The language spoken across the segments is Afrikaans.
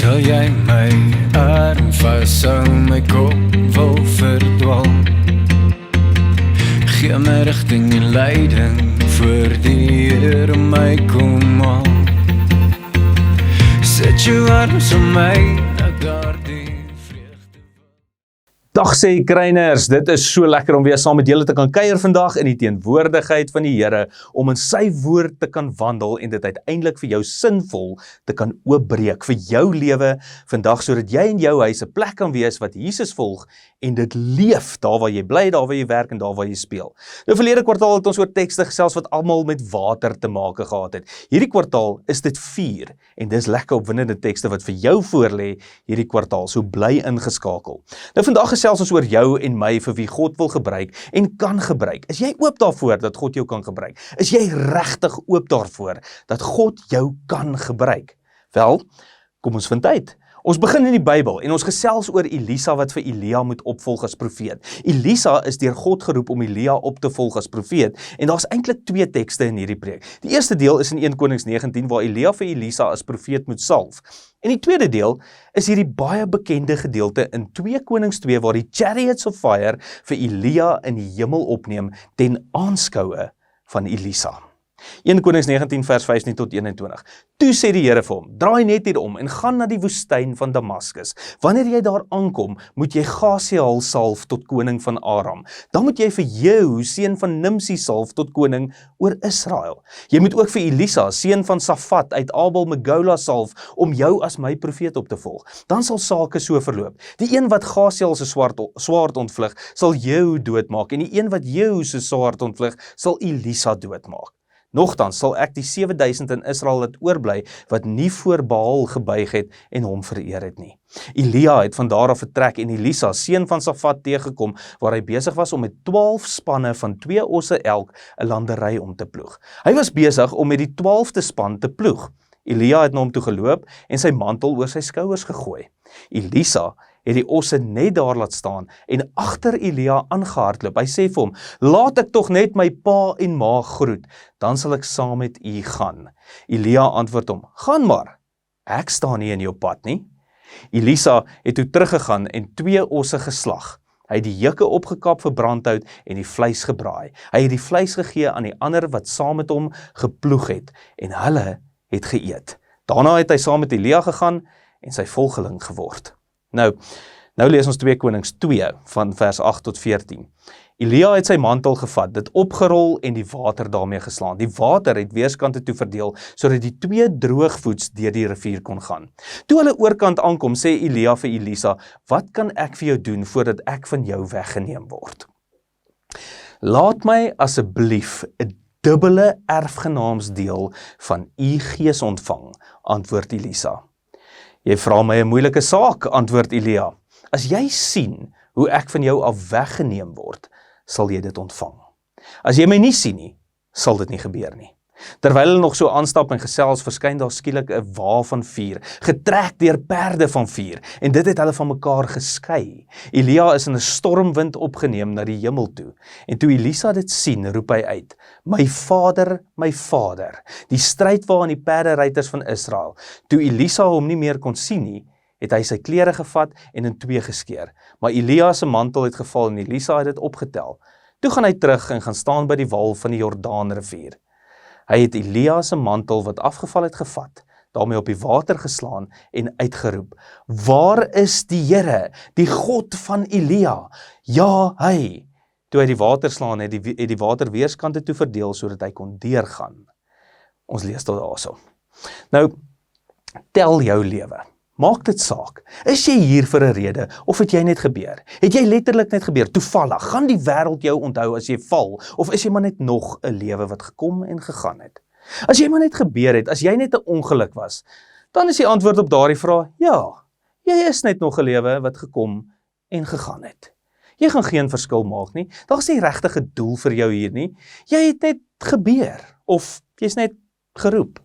Sal jy my arm vashou, my kop wil verdwaal. Gee my rigting en leiding, voor die Here my kom haal. Sit jou arms om my, dat daar die vreugde. Dag sê kryners, dit is so lekker om weer saam met julle te kan kuier vandag in die teenwoordigheid van die Here, om in sy woord te kan wandel en dit uiteindelik vir jou sinvol te kan oopbreek vir jou lewe vandag, sodat jy en jou huis 'n plek kan wees wat Jesus volg en dit leef, daar waar jy bly, daar waar jy werk en daar waar jy speel. Nou verlede kwartaal het ons oor tekste gesels wat almal met water te make gehad het. Hierdie kwartaal is dit 4 en dis lekker opwindende tekste wat vir jou voorlê hierdie kwartaal, so bly ingeskakel. Nou vandag gesels ons oor jou en my vir wie God wil gebruik en kan gebruik. Is jy oop daarvoor dat God jou kan gebruik? Is jy regtig oop daarvoor dat God jou kan gebruik? Wel, kom ons vind tyd. Ons begin in die Bybel en ons gesels oor Elisa wat vir Elia moet opvolg as profeet. Elisa is deur God geroep om Elia op te volg as profeet en daar's eintlik 2 tekste in hierdie preek. Die eerste deel is in 1 Konings 19 waar Elia vir Elisa as profeet moet salf. En die tweede deel is hierdie baie bekende gedeelte in 2 Konings 2 waar die chariots of fire vir Elia in die hemel opneem ten aanskoue van Elisa. 1 Konings 19 vers 15 tot 21. Toe sê die Here vir hom, draai net hierom en gaan na die woestyn van Damaskus. Wanneer jy daar aankom, moet jy Gaziel salf tot koning van Aram. Dan moet jy vir Jehu, seun van Nimsi, salf tot koning oor Israel. Jy moet ook vir Elisa, seun van Safat uit Abel Megola salf om jou as my profeet op te volg. Dan sal sake so verloop. Die een wat Gaziel se swaard ontvlug, sal Jehu doodmaak en die een wat Jehu se swaard ontvlug, sal Elisa doodmaak. Nogtans sal ek die 7000 in Israel laat oorbly, wat nie voor Baal gebuig het en hom vereer het nie. Elia het van daar af vertrek en Elisa, seun van Safat, teëgekom, waar hy besig was om met 12 spanne van 2 osse elk 'n landery om te ploeg. Hy was besig om met die 12de span te ploeg. Elia het na hom toe geloop en sy mantel oor sy skouers gegooi. Elisa het die osse net daar laat staan en agter Elia aangehardloop. Hy sê vir hom, laat ek tog net my pa en ma groet, dan sal ek saam met u gaan. Elia antwoord hom, gaan maar, ek staan nie in jou pad nie. Elisa het toe teruggegaan en 2 osse geslag. Hy het die jukke opgekap vir brandhout en die vleis gebraai. Hy het die vleis gegee aan die ander wat saam met hom geploeg het en hulle het geëet. Daarna het hy saam met Elia gegaan en sy volgeling geword. Nou lees ons 2 Konings 2 van vers 8 tot 14. Elia het sy mantel gevat, dit opgerol en die water daarmee geslaan. Die water het weerskante toe verdeel, sodat die 2 droogvoets deur die rivier kon gaan. Toe hulle oorkant aankom, sê Elia vir Elisa, wat kan ek vir jou doen voordat ek van jou weggeneem word? Laat my asseblief 'n dubbele erfgenaamsdeel van u gees ontvang, antwoord Elisa. Jy vra my 'n moeilike saak, antwoord Elia. As jy sien hoe ek van jou af weggeneem word, sal jy dit ontvang. As jy my nie sien nie, sal dit nie gebeur nie. Terwyl hulle nog so aanstap en gesels, verskyn daar skielik 'n wa van vuur, getrek deur perde van vuur, en dit het hulle van mekaar geskei. Elia is in 'n stormwind opgeneem na die hemel toe, en toe Elisa dit sien, roep hy uit, my vader, die stryd waarin die perderuiters van Israel. Toe Elisa hom nie meer kon sien nie, het hy sy klere gevat en in 2 geskeur, maar Elia se mantel het geval en Elisa het dit opgetel. Toe gaan hy terug en gaan staan by die wal van die Jordaanrivier. Hy het Elia se mantel wat afgeval het gevat, daarmee op die water geslaan en uitgeroep, waar is die Here, die God van Elia? Ja, hy. Toe hy die water slaan, het die water weerskante toe verdeel, sodat hy kon deurgaan. Ons lees tot daarso. Nou, tel jou lewe. Maak dit saak. Is jy hier vir 'n rede, of het jy net gebeur? Het jy letterlik net gebeur, toevallig? Gaan die wêreld jou onthou as jy val, of is jy maar net nog 'n lewe wat gekom en gegaan het? As jy maar net gebeur het, as jy net 'n ongeluk was, dan is die antwoord op daardie vraag, ja, jy is net nog 'n lewe wat gekom en gegaan het. Jy gaan geen verskil maak nie, daar's nie regtig 'n doel vir jou hier nie, jy het net gebeur, of jy's net geroep.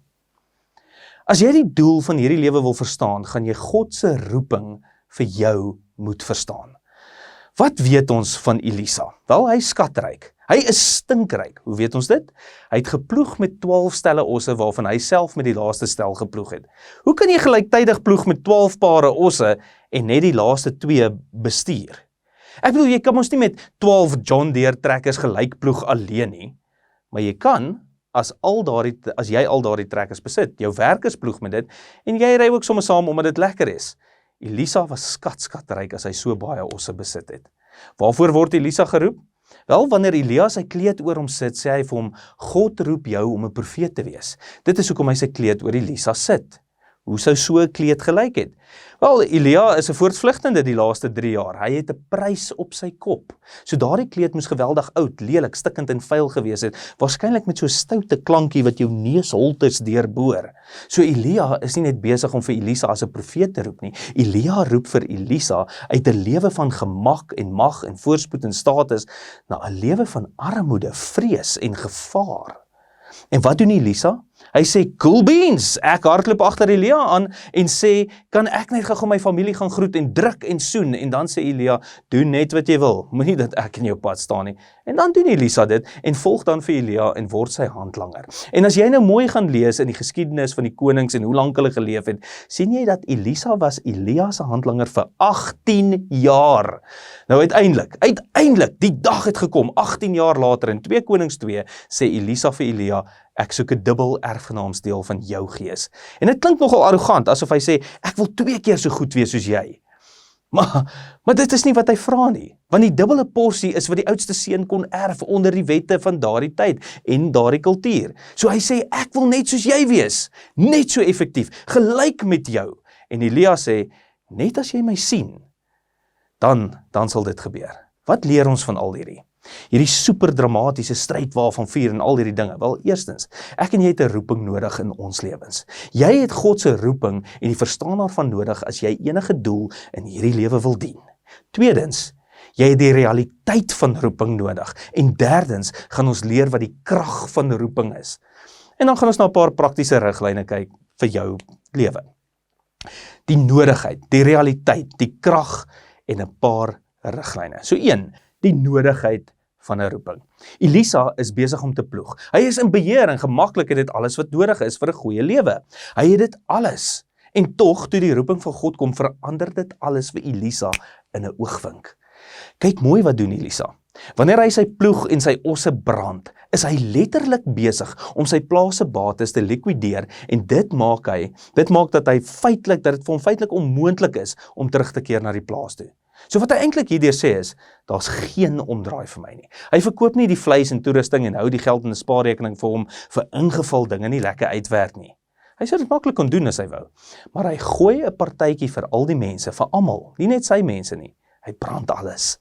As jy die doel van hierdie lewe wil verstaan, gaan jy God se roeping vir jou moet verstaan. Wat weet ons van Elisa? Wel, hy is skatryk. Hy is stinkryk. Hoe weet ons dit? Hy het geploeg met 12 stelle osse waarvan hy self met die laaste stel geploeg het. Hoe kan jy gelyktydig ploeg met 12 pare osse en net die laaste 2 bestuur? Ek bedoel, jy kan mos nie met 12 John Deere trekkers gelyk ploeg alleen nie, maar jy kan as jy al daardie trekkers besit, jou werkers ploeg met dit en jy ry ook sommer saam omdat dit lekker is. Elisa was skatryk as hy so baie osse besit het. Waarvoor word Elisa geroep? Wel, wanneer Elia sy kleed oor hom sit, sê hy vir hom, God roep jou om 'n profeet te wees. Dit is hoekom hy sy kleed oor Elisa sit. Hoe sou so 'n kleed gelyk het? Wel, Elia is 'n voortvlugtende die laaste 3 jaar. Hy het 'n prys op sy kop. So daardie kleed moes geweldig oud, lelik, stikkend en vuil gewees het, waarskynlik met so 'n stoute klankie wat jou neusholtes deurboor. So Elia is nie net besig om vir Elisa as 'n profeet te roep nie. Elia roep vir Elisa uit 'n lewe van gemak en mag en voorspoed en status na 'n lewe van armoede, vrees en gevaar. En wat doen Elisa? Hy sê, cool beans, ek hardloop agter Elia aan en sê, kan ek net gou my familie gaan groet en druk en soen? En dan sê Elia, doen net wat jy wil, moenie dat ek in jou pad staan nie. En dan doen Elisa dit en volg dan vir Elia en word sy handlanger. En as jy nou mooi gaan lees in die geskiedenis van die konings en hoe lank hulle geleef het, sien jy dat Elisa was Elia se handlanger vir 18 jaar. Nou uiteindelik, die dag het gekom, 18 jaar later in 2 Konings 2, sê Elisa vir Elia, ek soek 'n dubbel erfgenaamsdeel van jou gees. En dit klink nogal arrogant, asof hy sê, ek wil 2 keer so goed wees soos jy. Maar dit is nie wat hy vra nie, want die dubbele porsie is wat die oudste seun kon erf onder die wette van daardie tyd en daardie kultuur. So hy sê, ek wil net soos jy wees, net so effektief, gelyk met jou. En Elia sê, net as jy my sien, dan sal dit gebeur. Wat leer ons van al hierdie super dramatiese stryd waarvan vuur en al hierdie dinge? Wel, eerstens, ek en jy het 'n roeping nodig in ons lewens. Jy het God se roeping en die verstaan daarvan nodig as jy enige doel in hierdie lewe wil dien. Tweedens, jy het die realiteit van roeping nodig. En derdens, gaan ons leer wat die krag van roeping is. En dan gaan ons na 'n paar praktiese riglyne kyk vir jou lewe. Die nodigheid, die realiteit, die krag en 'n paar riglyne. So 1, die nodigheid van 'n roeping. Elisa is besig om te ploeg. Hy is in beheer en gemaklik het dit alles wat nodig is vir 'n goeie lewe. Hy het dit alles. En tog, toe die roeping van God kom, verander dit alles vir Elisa in 'n oogwink. Kyk mooi wat doen Elisa. Wanneer hy sy ploeg en sy osse brand, is hy letterlik besig om sy plaas se bates te likwideer en dit maak dat dit vir hom feitelik onmoontlik is om terug te keer na die plaas toe. So wat hy eintlik hierdeur sê is, daar's geen omdraai vir my nie. Hy verkoop nie die vleis en toerusting en hou die geld in 'n spaarrekening vir hom vir ingeval dinge nie lekker uitwerk nie. Hy sou dit maklik kon doen as hy wou, maar hy gooi 'n partytjie vir al die mense, vir almal, nie net sy mense nie. Hy brand alles.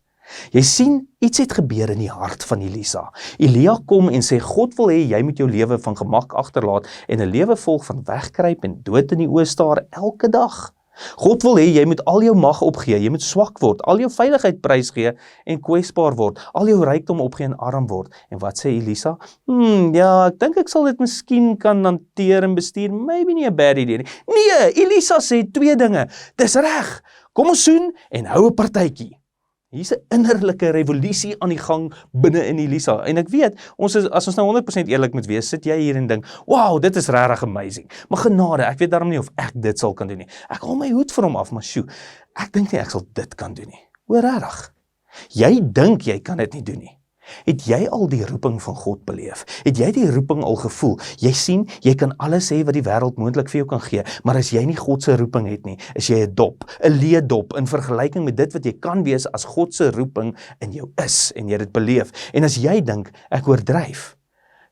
Jy sien, iets het gebeur in die hart van Elisa. Elia kom en sê, God wil hê jy moet jou lewe van gemak agterlaat en 'n lewe volg van wegkruip en dood in die oë staar elke dag. God wil hê jy moet al jou mag opgee, jy moet swak word, al jou veiligheid prysgee en kwesbaar word, al jou rykdom opgee en arm word. En wat sê Elisa? Ja, ek dink ek sal dit miskien kan hanteer en bestuur, maybe nie 'n bad idee nie. Nee, Elisa sê 2 dinge, dis reg, kom ons soen en hou 'n partytjie. Hier's 'n innerlike revolusie aan die gang binne in Elisa. En ek weet, as ons nou 100% eerlik moet wees, sit jy hier en dink, wow, dit is regtig amazing. Maar genade, ek weet daarom nie of ek dit sal kan doen nie. Ek haal my hoed vir hom af, maar sjoe, ek dink nie ek sal dit kan doen nie. Hoor regtig. Jy dink jy kan dit nie doen nie. Het jy al die roeping van God beleef? Het jy die roeping al gevoel? Jy sien, jy kan alles hê wat die wêreld moontlik vir jou kan gee, maar as jy nie God se roeping het nie, is jy 'n dop, 'n leedop in vergelyking met dit wat jy kan wees as God se roeping in jou is en jy dit beleef. En as jy dink ek oordryf,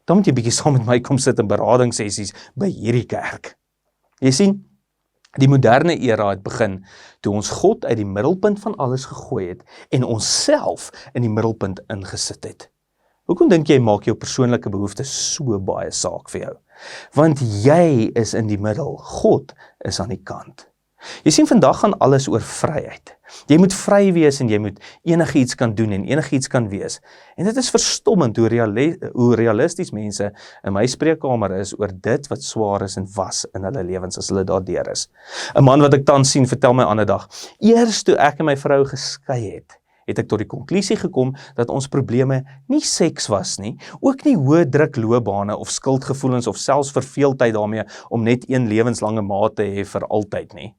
dan moet jy bietjie saam met my kom sit in beradingssessies by hierdie kerk. Jy sien, die moderne era het begin toe ons God uit die middelpunt van alles gegooi het en onsself in die middelpunt ingesit het. Hoekom dink jy maak jou persoonlike behoeftes so baie saak vir jou? Want jy is in die middel, God is aan die kant. Jy sien, vandag gaan alles oor vryheid. Jy moet vry wees en jy moet enigiets kan doen en enigiets kan wees. En dit is verstommend hoe realisties mense in my spreekkamer is oor dit wat swaar is en was in hulle lewens as hulle daardeur is. 'n man wat ek tans sien, vertel my ander dag, eers toe ek en my vrou geskei het het ek tot die konklusie gekom dat ons probleme nie seks was nie, ook nie hoë druk loopbane of skuldgevoelens of selfs verveeldheid daarmee om net een lewenslange maat te hê vir altyd nie.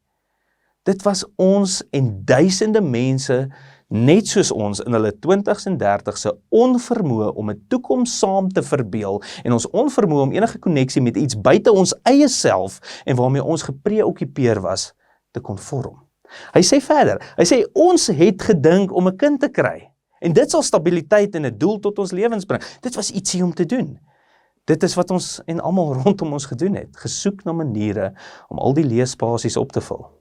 Dit was ons en duisende mense, net soos ons in hulle 20s en 30s se onvermoë om 'n toekoms saam te verbeel en ons onvermoë om enige koneksie met iets buite ons eie self en waarmee ons gepreoccupeer was, te konform. Hy sê verder, hy sê ons het gedink om 'n kind te kry en dit sal stabiliteit en 'n doel tot ons lewens bring. Dit was ietsie om te doen. Dit is wat ons en almal rondom ons gedoen het, gesoek na maniere om al die leë spasies op te vul.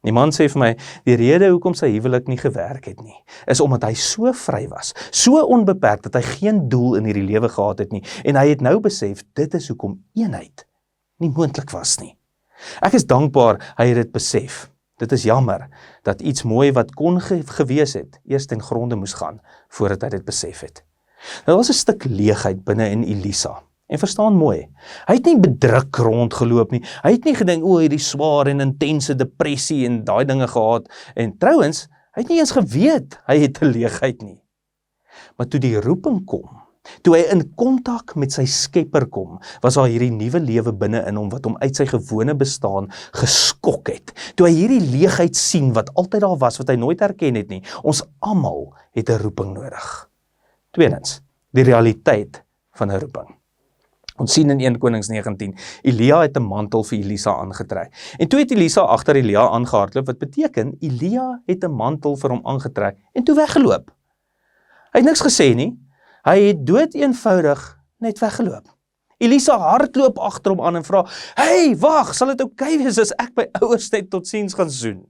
Die man sê vir my, die rede hoekom sy huwelik nie gewerk het nie, is omdat hy so vry was, so onbeperk dat hy geen doel in hierdie lewe gehad het nie, en hy het nou besef, dit is hoekom eenheid nie moontlik was nie. Ek is dankbaar hy het dit besef. Dit is jammer dat iets mooi wat kon gewees het, eers ten gronde moes gaan, voordat hy dit besef het. Nou was 'n stuk leegheid binne in Elisa. En verstaan mooi, hy het nie bedruk rondgeloop nie, hy het nie gedink, hierdie swaar en intense depressie en daai dinge gehad, en trouwens, hy het nie eens geweet, hy het 'n leegheid nie. Maar toe die roeping kom, toe hy in kontak met sy Skepper kom, was daar hierdie nuwe lewe binne in hom, wat hom uit sy gewone bestaan geskok het. Toe hy hierdie leegheid sien, wat altyd daar was, wat hy nooit herken het nie, ons almal het 'n roeping nodig. Tweedens, die realiteit van 'n roeping. Ons sien in 1 Konings 19, Elia het 'n mantel vir Elisa aangetrek. En toe het Elisa agter Elia aangehardloop, wat beteken, Elia het 'n mantel vir hom aangetrek, en toe weggeloop. Hy het niks gesê nie, hy het doeteenvoudig net weggeloop. Elisa hardloop agter hom aan en vra, hey, wag, sal dit oukei wees as ek my ouers net totsiens gaan soen?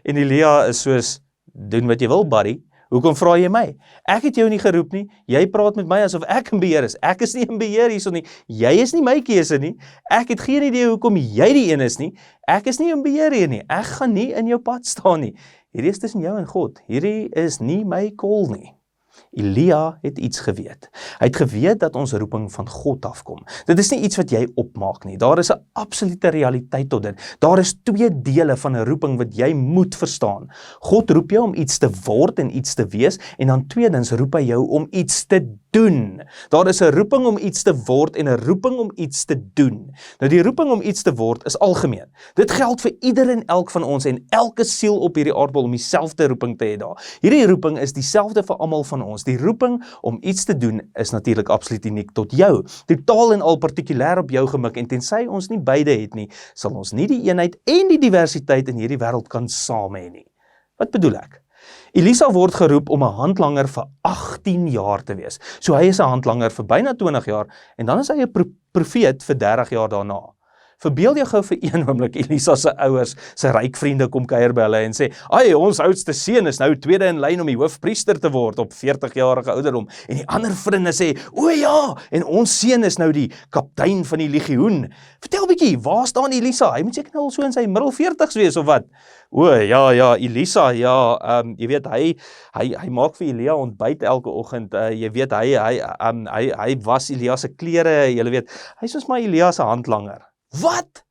En Elia is soos, doen wat jy wil, buddy. Hoekom vra jy my? Ek het jou nie geroep nie, jy praat met my asof ek in beheer is. Ek is nie in beheer hierso nie, jy is nie my keuse nie, ek het geen idee hoekom jy die een is nie, ek is nie in beheer hier nie, ek gaan nie in jou pad staan nie. Hierdie is tussen jou en God, hierdie is nie my call nie. Elia het iets geweet. Hy het geweet dat ons roeping van God afkom. Dit is nie iets wat jy opmaak nie. Daar is 'n absolute realiteit tot dit. Daar is 2 dele van 'n roeping wat jy moet verstaan. God roep jou om iets te word en iets te wees, en dan tweedens roep hy jou om iets te doen. Daar is 'n roeping om iets te word en 'n roeping om iets te doen. Nou die roeping om iets te word is algemeen. Dit geld vir ieder en elk van ons en elke siel op hierdie aardbol om dieselfde roeping te hê daar. Hierdie roeping is dieselfde vir almal van ons. Die roeping om iets te doen is natuurlik absoluut uniek tot jou. Totaal en al partikulêr op jou gemik, en tensy ons nie beide het nie, sal ons nie die eenheid en die diversiteit in hierdie wêreld kan saam hê nie. Wat bedoel ek? Elisa word geroep om 'n handlanger vir 18 jaar te wees. So hy is 'n handlanger vir byna 20 jaar, en dan is hy 'n profeet vir 30 jaar daarna. Verbeel jou gou vir een oomblik, Elisa se ouers, sy ryk vriende kom kuier by hulle en sê, "Ai, ons oudste seun is nou tweede in lyn om die hoofpriester te word op 40-jarige ouderdom." En die ander vriende sê, "O ja, en ons seun is nou die kaptein van die legioen." Vertel bietjie, waar staan Elisa? Hy moet seker nou al so in sy middel 40's wees of wat? O ja, Elisa, ja, jy weet, hy maak vir Elia ontbyt elke oggend. Jy weet, hy was Elia se klere, jy weet, hy is soos maar Elia se handlanger. Wat?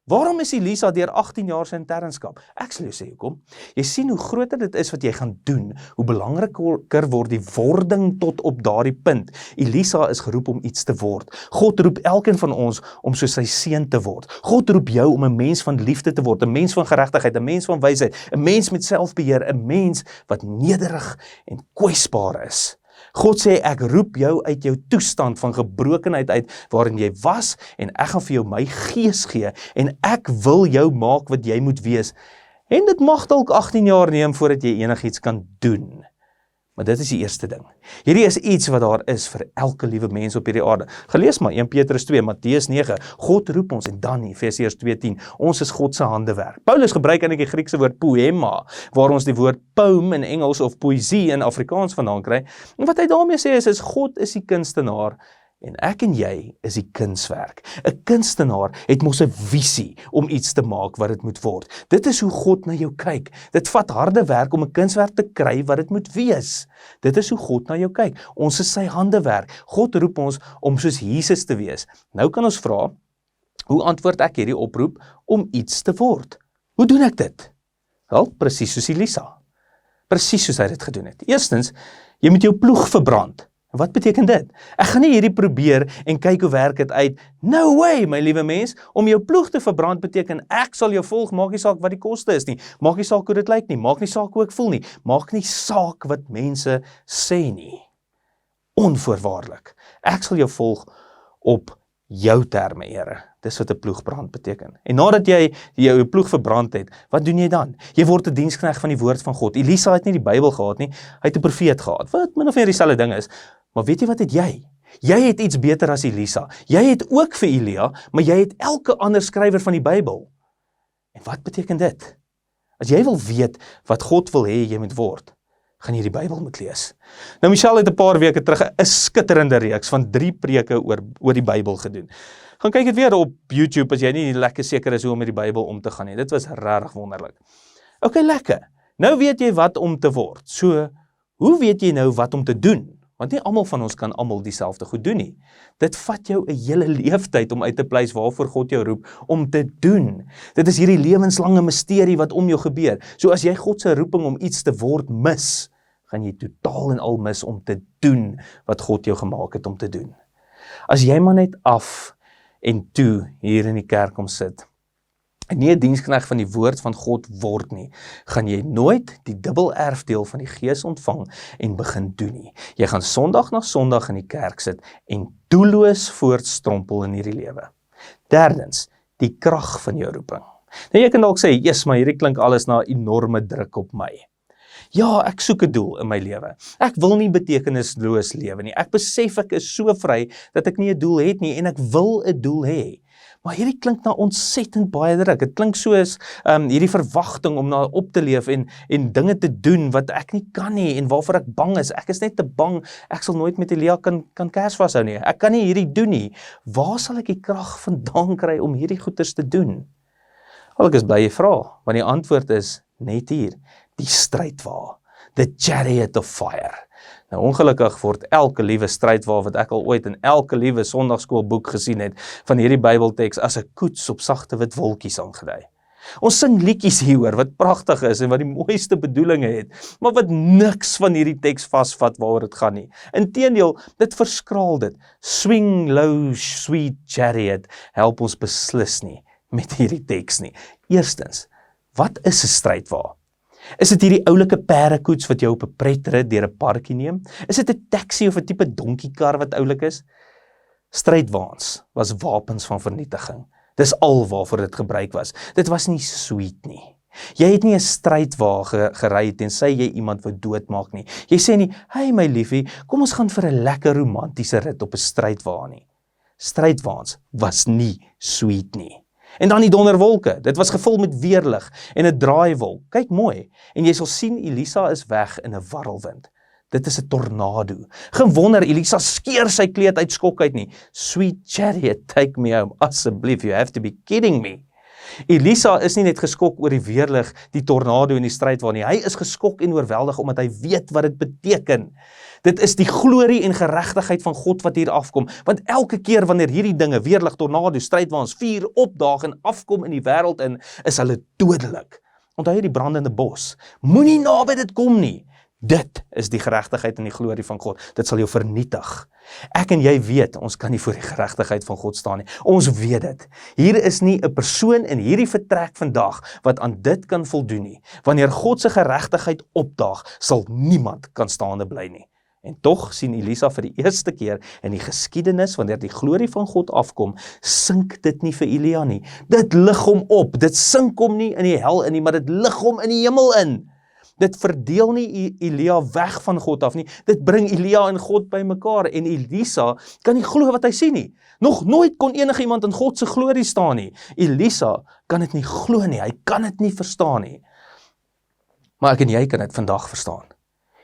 Waarom is Elisa deur 18 jaar sy internskap? Ek sal jou sê hoekom. Jy sien hoe groter dit is wat jy gaan doen, hoe belangriker word die wording tot op daardie punt. Elisa is geroep om iets te word. God roep elkeen van ons om soos sy seun te word. God roep jou om 'n mens van liefde te word, 'n mens van geregtigheid, 'n mens van wysheid, 'n mens met selfbeheer, 'n mens wat nederig en kwesbaar is. God sê, ek roep jou uit jou toestand van gebrokenheid uit, waarin jy was, en ek gaan vir jou my gees gee, en ek wil jou maak wat jy moet wees. En dit mag dalk 18 jaar neem, voordat jy enigiets kan doen. Maar dit is die eerste ding. Hierdie is iets wat daar is vir elke liewe mens op hierdie aarde. Gelees maar 1 Petrus 2, Matteus 9, God roep ons, en dan Efesiërs 2:10, ons is God se handewerk. Paulus gebruik eintlik die Griekse woord poema, waar ons die woord poem in Engels of poësie in Afrikaans vandaan kry. En wat hy daarmee sê is God is die kunstenaar, en ek en jy is die kunswerk. 'n Kunstenaar het mos 'n visie om iets te maak wat dit moet word. Dit is hoe God na jou kyk. Dit vat harde werk om 'n kunswerk te kry wat dit moet wees. Dit is hoe God na jou kyk. Ons is sy handewerk. God roep ons om soos Jesus te wees. Nou kan ons vra, hoe antwoord ek hierdie oproep om iets te word? Hoe doen ek dit? Wel, presies soos Elisa. Presies soos hy dit gedoen het. Eerstens, jy moet jou ploeg verbrand. Wat beteken dit? Ek gaan nie hierdie probeer en kyk hoe werk dit uit. No way, my liewe mens. Om jou ploeg te verbrand beteken ek sal jou volg, maak nie saak wat die koste is nie. Maak nie saak hoe dit lyk nie. Maak nie saak hoe ek voel nie. Maak nie saak wat mense sê nie. Onvoorwaardelik. Ek sal jou volg op jou terme, Here. Dis wat 'n ploegbrand beteken. En nadat jy jou ploeg verbrand het, wat doen jy dan? Jy word 'n diensknegt van die woord van God. Elisa het nie die Bybel gehad nie, hy het 'n profeet gehad, wat min of meer dieselfde ding is. Maar weet jy wat het jy? Jy het iets beter as Elisa. Jy het ook vir Elia, maar jy het elke ander skrywer van die Bybel. En wat beteken dit? As jy wil weet wat God wil hê jy moet word, gaan jy die Bybel moet lees. Nou Michelle het 'n paar weke terug 'n skitterende reeks van 3 preke oor die Bybel gedoen. Gaan kyk dit weer op YouTube as jy nie lekker seker is hoe om met die Bybel om te gaan nie. Dit was regtig wonderlik. OK, lekker. Nou weet jy wat om te word. So, hoe weet jy nou wat om te doen? Want nie almal van ons kan almal dieselfde goed doen nie. Dit vat jou 'n hele leeftyd om uit te pleis waarvoor God jou roep om te doen. Dit is hierdie lewenslange misterie wat om jou gebeur. So as jy God se roeping om iets te word mis, gaan jy totaal en al mis om te doen wat God jou gemaak het om te doen. As jy maar net af en toe hier in die kerk kom sit, en nie 'n diensknegt van die woord van God word nie, gaan jy nooit die dubbel erfdeel van die Gees ontvang en begin doen nie. Jy gaan Sondag na Sondag in die kerk sit en doelloos voortstrompel in hierdie lewe. Derdens, die krag van jou roeping. Nou jy kan dalk sê, "Jesus, maar hierdie klink alles na enorme druk op my." Ja, ek soek 'n doel in my lewe. Ek wil nie betekenisloos lewe nie. Ek besef ek is so vry dat ek nie 'n doel het nie en ek wil 'n doel hê. Maar hierdie klink na ontsettend baie druk. Dit klink soos hierdie verwagting om na op te leef en dinge te doen wat ek nie kan nie en waarvoor ek bang is. Ek is net te bang, ek sal nooit met Elia kan kers vashou nie. Ek kan nie hierdie doen nie. Waar sal ek die krag vandaan kry om hierdie goeders te doen? Al ek is bly jy vra, want die antwoord is net hier. Die strydwa, the chariot of fire. Nou ongelukkig word elke liewe strydwa wat ek al ooit in elke liewe sondagskoolboek gesien het, van hierdie Bybelteks as 'n koets op sagte wit wolkies aangedui. Ons sing liedjies hieroor wat pragtig is en wat die mooiste bedoelinge het, maar wat niks van hierdie teks vasvat waaroor dit gaan nie. Inteendeel, dit verskraal dit. Swing low, sweet chariot, help ons beslis nie met hierdie teks nie. Eerstens, wat is 'n strydwa? Is dit hierdie oulike perdekoets wat jou op 'n pretrit deur 'n parkie neem? Is dit 'n taxi of 'n tipe donkiekar wat oulik is? Strydwaans was wapens van vernietiging. Dis al waarvoor dit gebruik was. Dit was nie sweet nie. Jy het nie 'n strydwa gery tensy jy iemand wou doodmaak nie. Jy sê nie, "Hey my liefie, kom ons gaan vir 'n lekker romantiese rit op 'n strydwa nie." Strydwaans was nie sweet nie. En dan die donderwolke, dit was gevul met weerlig en 'n draaiwolk. Kyk mooi, en jy sal sien Elisa is weg in 'n warrelwind. Dit is 'n tornado. Geen wonder Elisa skeer sy kleed uit skok uit nie. Sweet chariot, take me home. Asseblief, you have to be kidding me. Elisa is nie net geskok oor die weerlig, die tornado en die strydwa nie. Hy is geskok en oorweldig omdat hy weet wat dit beteken. Dit is die glorie en geregtigheid van God wat hier afkom, want elke keer wanneer hierdie dinge, weerlig, tornado, strydwaans, vuur opdaag en afkom in die wêreld in, is hulle dodelik. Onthou jy die brandende bos? Moenie naby dit kom nie. Dit is die geregtigheid en die glorie van God. Dit sal jou vernietig. Ek en jy weet, ons kan nie voor die geregtigheid van God staan nie. Ons weet dit. Hier is nie 'n persoon in hierdie vertrek vandag wat aan dit kan voldoen nie. Wanneer God se geregtigheid opdaag, sal niemand kan staande bly nie. En tog sien Elisa vir die eerste keer in die geskiedenis, wanneer die glorie van God afkom, sink dit nie vir Elia nie. Dit lig hom op. Dit sink hom nie in die hel in nie, maar dit lig hom in die hemel in. Dit verdeel nie Elia weg van God af nie. Dit bring Elia en God by mekaar. En Elisa kan nie glo wat hy sien nie. Nog nooit kon enige iemand in God se glorie staan nie. Elisa kan dit nie glo nie. Hy kan dit nie verstaan nie. Maar ek en jy kan dit vandag verstaan.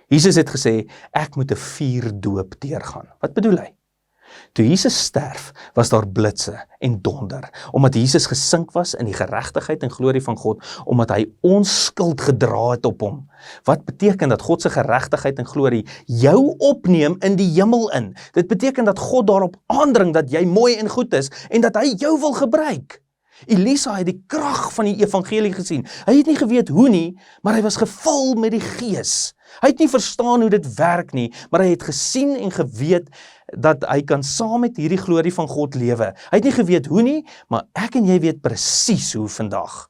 Jesus het gesê, ek moet 'n vuurdoop deurgaan. Wat bedoel hy? Toe Jesus sterf, was daar blitse en donder, omdat Jesus gesink was in die geregtigheid en glorie van God, omdat hy ons skuld gedra het op hom. Wat beteken dat God se geregtigheid en glorie jou opneem in die hemel in? Dit beteken dat God daarop aandring dat jy mooi en goed is, en dat hy jou wil gebruik. Elisa het die krag van die evangelie gesien. Hy het nie geweet hoe nie, maar hy was gevul met die Gees. Hy het nie verstaan hoe dit werk nie, maar hy het gesien en geweet dat hy kan saam met hierdie glorie van God lewe. Hy het nie geweet hoe nie, maar ek en jy weet presies hoe vandag.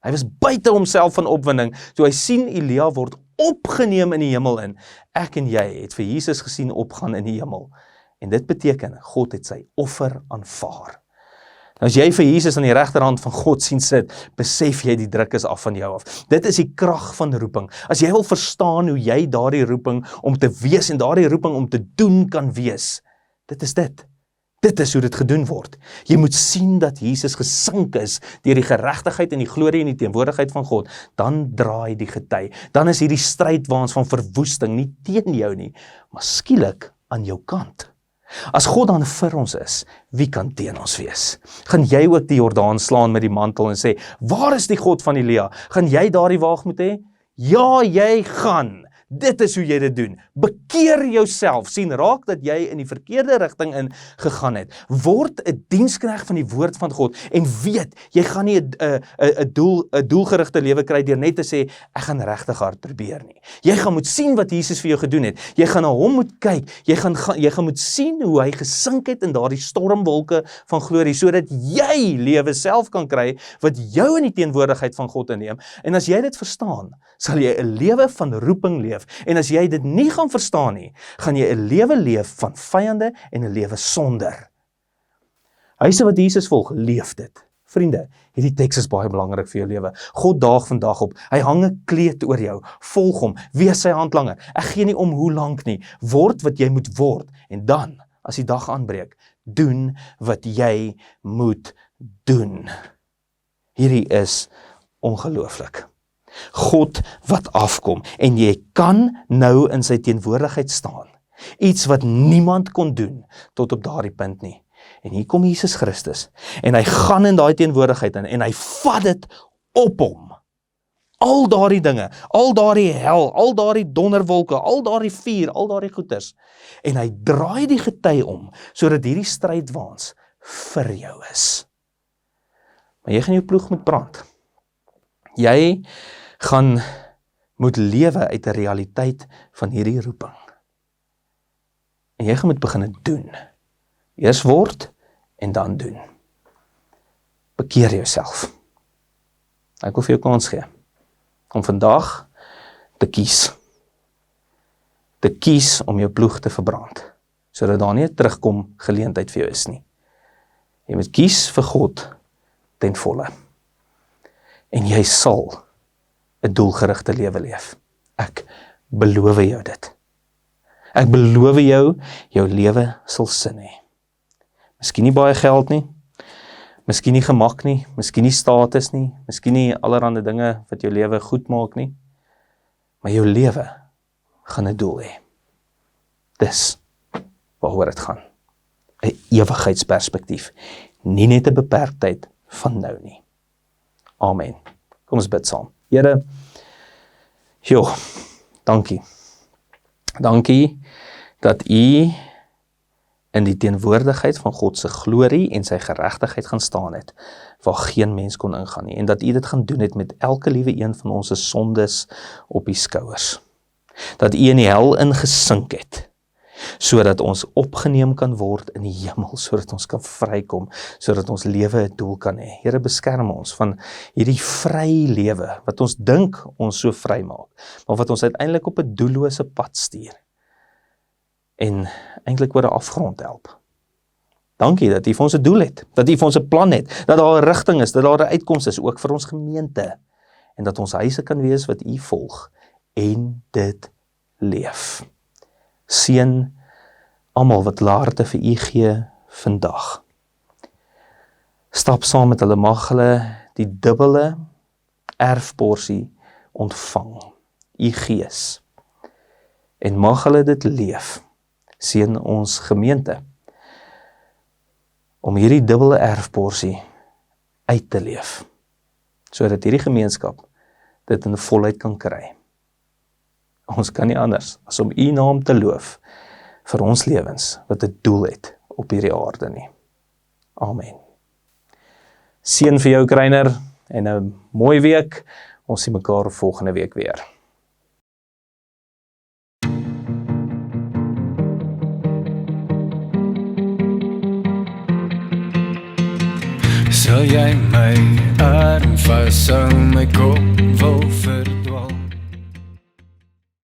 Hy was buite homself van opwinding, toe hy sien Elia word opgeneem in die hemel in. Ek en jy het vir Jesus gesien opgaan in die hemel. En dit beteken, God het sy offer aanvaar. Nou as jy vir Jesus aan die regterhand van God sien sit, besef jy die druk is af van jou af. Dit is die krag van roeping. As jy wil verstaan hoe jy daardie roeping om te wees en daardie roeping om te doen kan wees, dit is dit. Dit is hoe dit gedoen word. Jy moet sien dat Jesus gesink is deur die geregtigheid en die glorie en die teenwoordigheid van God, dan draai die gety. Dan is hierdie strydwaans van verwoesting nie teen jou nie, maar skielik aan jou kant. As God dan vir ons is, wie kan teen ons wees? Gaan jy ook die Jordaan slaan met die mantel en sê, waar is die God van Elia? Gaan jy daardie waagmoed hê? Ja, jy gaan. Dit is hoe jy dit doen. Bekeer jouself, sien raak dat jy in die verkeerde rigting in gegaan het. Word 'n diensknegt van die woord van God en weet, jy gaan nie 'n doelgerigte lewe kry deur net te sê, ek gaan regtig hard probeer nie. Jy gaan moet sien wat Jesus vir jou gedoen het. Jy gaan na hom moet kyk. Jy gaan moet sien hoe hy gesink het in daardie stormwolke van glorie, sodat jy lewe self kan kry wat jou in die teenwoordigheid van God inneem. En as jy dit verstaan, sal jy 'n lewe van roeping leef. En as jy dit nie gaan verstaan nie, gaan jy 'n lewe leef van vyande en 'n lewe sonder. Huise wat Jesus volg, leef dit. Vriende, hierdie teks is baie belangrik vir jou lewe. God daag vandag op. Hy hang 'n kleed oor jou. Volg hom. Wees sy handlanger. Ek gee nie om hoe lank nie. Word wat jy moet word. En dan, as die dag aanbreek, doen wat jy moet doen. Hierdie is ongelooflik. God wat afkom en jy kan nou in sy teenwoordigheid staan. Iets wat niemand kon doen tot op daardie punt nie. En hier kom Jesus Christus en hy gaan in daai teenwoordigheid in en hy vat dit op hom. Al daardie dinge, al daardie hel, al daardie donderwolke, al daardie vuur, al daardie goeters. En hy draai die gety om sodat hierdie strydwaans vir jou is. Maar jy gaan jou ploeg moet brand. Jy gaan moet lewe uit 'n realiteit van hierdie roeping. En jy gaan moet begin doen. Eers word en dan doen. Bekeer jouself. Ek wil vir jou kans gee om vandag te kies. Te kies om jou ploeg te verbrand, sodat daar nie 'n terugkom geleentheid vir jou is nie. Jy moet kies vir God ten volle. En jy sal 'n doelgerigte lewe leef. Ek beloof jou dit. Ek beloof jou, jou lewe sal sin hê. Miskien nie baie geld nie, miskien nie gemak nie, miskien nie status nie, miskien nie allerhande dinge wat jou lewe goed maak nie, maar jou lewe gaan 'n doel hê. Dis waaroor dit gaan. 'n Ewigheidsperspektief, nie net 'n beperktheid van nou nie. Amen. Kom ons bid saam. Here, dankie. Dankie dat U in die teenwoordigheid van God se glorie en sy geregtigheid gaan staan het, waar geen mens kon ingaan nie, en dat U dit gaan doen het met elke liewe een van ons se sondes op U skouers. Dat U in die hel ingesink het, sodat ons opgeneem kan word in die hemel, sodat ons kan vrykom, sodat ons lewe 'n doel kan hê. Here, beskerm ons van hierdie vry lewe, wat ons dink ons so vry maak, maar wat ons uiteindelik op 'n doellose pad stuur, en eintlik oor 'n afgrond help. Dankie dat U vir ons 'n doel het, dat U vir ons 'n plan het, dat daar 'n rigting is, dat daar 'n uitkoms is, ook vir ons gemeente, en dat ons huise kan wees wat U volg, en dit leef. Seën almal wat laarte vir U gee vandag. Stap saam met hulle, mag hulle die dubbele erfporsie ontvang, U Gees, en mag hulle dit leef. Seën ons gemeente om hierdie dubbele erfporsie uit te leef, sodat hierdie gemeenskap dit in volheid kan kry. Ons kan nie anders as om U naam te loof vir ons lewens wat 'n doel het op hierdie aarde nie. Amen. Seën vir jou Kruiner en 'n mooi week. Ons sien mekaar volgende week weer. Sal jy my arm vashou, my kop wil